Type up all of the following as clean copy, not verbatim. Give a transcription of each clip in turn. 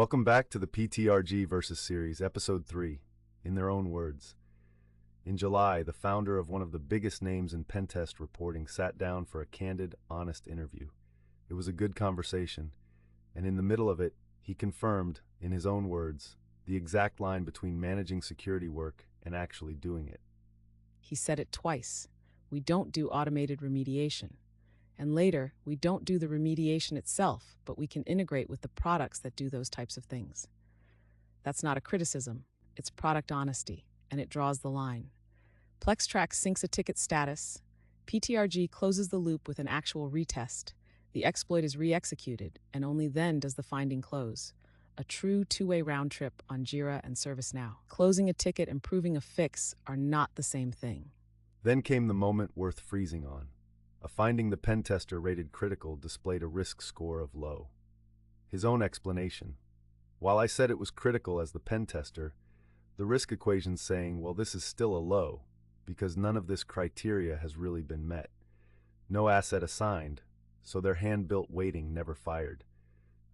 Welcome back to the PTRG versus series, Episode 3, in their own words. In July, the founder of one of the biggest names in pentest reporting sat down for a candid, honest interview. It was a good conversation, and in the middle of it, he confirmed, in his own words, the exact line between managing security work and actually doing it. He said it twice. We don't do automated remediation. And later, we don't do the remediation itself, but we can integrate with the products that do those types of things. That's not a criticism, it's product honesty, and it draws the line. PlexTrack syncs a ticket status. PTRG closes the loop with an actual retest. The exploit is re-executed, and only then does the finding close. A true two-way round trip on Jira and ServiceNow. Closing a ticket and proving a fix are not the same thing. Then came the moment worth freezing on. A finding the pen tester rated critical displayed a risk score of low. His own explanation. While I said it was critical as the pen tester, the risk equation's saying, well, this is still a low, because none of this criteria has really been met. No asset assigned, so their hand-built weighting never fired.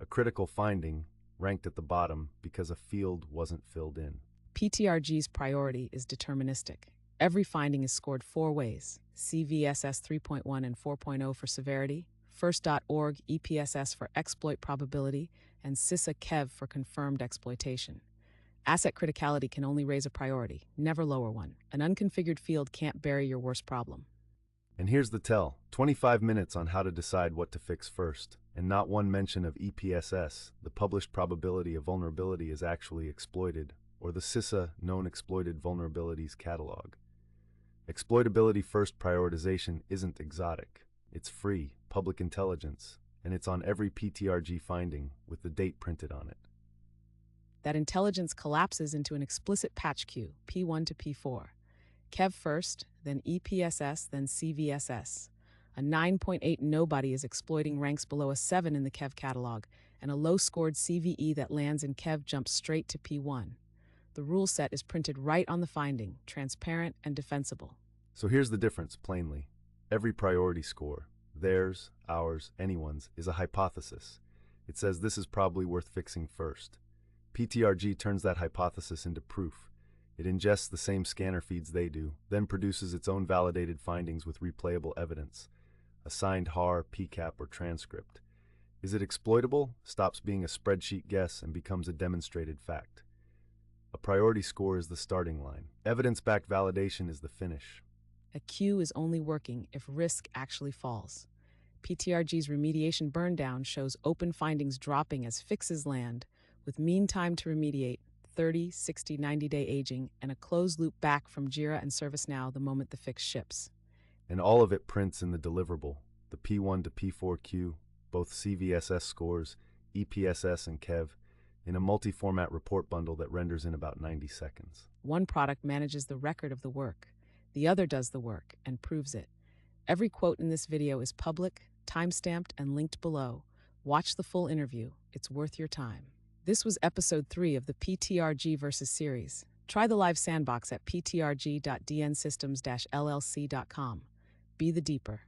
A critical finding ranked at the bottom because a field wasn't filled in. PTRG's priority is deterministic. Every finding is scored 4 ways: CVSS 3.1 and 4.0 for severity, first.org EPSS for exploit probability, and CISA KEV for confirmed exploitation. Asset criticality can only raise a priority, never lower one. An unconfigured field can't bury your worst problem. And here's the tell: 25 minutes on how to decide what to fix first, and not one mention of EPSS, the published probability a vulnerability is actually exploited, or the CISA known exploited vulnerabilities catalog. Exploitability first prioritization isn't exotic. It's free, public intelligence, and it's on every PTRG finding with the date printed on it. That intelligence collapses into an explicit patch queue, P1 to P4. KEV first, then EPSS, then CVSS. A 9.8 nobody is exploiting ranks below a 7 in the KEV catalog, and a low-scored CVE that lands in KEV jumps straight to P1. The rule set is printed right on the finding, transparent and defensible. So here's the difference, plainly. Every priority score, theirs, ours, anyone's, is a hypothesis. It says this is probably worth fixing first. PTRG turns that hypothesis into proof. It ingests the same scanner feeds they do, then produces its own validated findings with replayable evidence, a signed HAR, PCAP, or transcript. Is it exploitable? Stops being a spreadsheet guess and becomes a demonstrated fact. A priority score is the starting line. Evidence-backed validation is the finish. A queue is only working if risk actually falls. PTRG's remediation burndown shows open findings dropping as fixes land, with mean time to remediate, 30, 60, 90-day aging, and a closed loop back from Jira and ServiceNow the moment the fix ships. And all of it prints in the deliverable, the P1 to P4 queue, both CVSS scores, EPSS and KEV, in a multi-format report bundle that renders in about 90 seconds. One product manages the record of the work. The other does the work and proves it. Every quote in this video is public, timestamped, and linked below. Watch the full interview. It's worth your time. This was Episode 3 of the PTRG versus series. Try the live sandbox at ptrg.dnsystems-llc.com. Be the deeper.